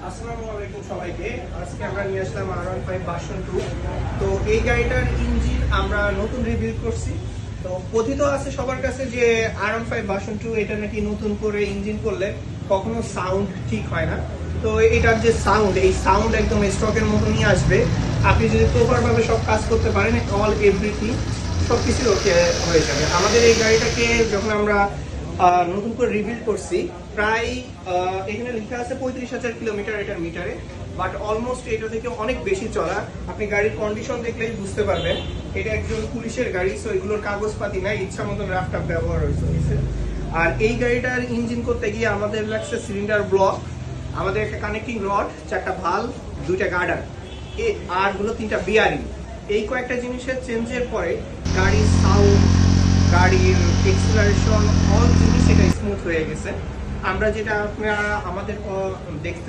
আসসালামু আলাইকুম সবাইকে। আজকে আমরা নিয়ে আসলাম R15 ভার্সন 2। তো এই গাড়িটার ইঞ্জিন আমরা নতুন রিভিউ করছি। তো কথিত আছে সবার কাছে যে R15 ভার্সন 2 এটা নাকি নতুন করে ইঞ্জিন করলে কখনো সাউন্ড ঠিক হয় না। তো এটার যে সাউন্ড, এই সাউন্ড একদম স্টকের মতো নিয়ে আসবে। আপনি যদি প্রপার ভাবে সব কাজ করতে পারেন, অল এভরিথিং সবকিছু ওকে হয়ে যাবে। আমাদের এই গাড়িটাকে যখন আমরা নতুন করে রিবিল্ড করছি, প্রায় এখানে লেখা আছে 35,000 কিলোমিটার এটার মিটারে, বাট অলমোস্ট এটা থেকে অনেক বেশি চলা। আপনি গাড়ির কন্ডিশন দেখলেই বুঝতে পারবেন এটা একজন পুলিশের গাড়ি, সো এগুলোর কাগজপাতি নাই, ইচ্ছা মতন রাফটাপ ব্যবহার হয়েছে। আর এই গাড়িটার ইঞ্জিন করতে গিয়ে আমাদের লাগছে সিলিন্ডার ব্লক, আমাদের একটা কানেক্টিং রড, চারটা ভালভ, দুইটা গার্ডার, আর হলো 3টা বিয়ারিং। এই কয়েকটা জিনিসের চেঞ্জের পরে গাড়ির সাউন্ড, গাড়ির এক্সিলারেশন, অল জিনিস এটা স্মুথ হয়ে গেছে। আমরা যেটা আপনারা আমাদের দেখতে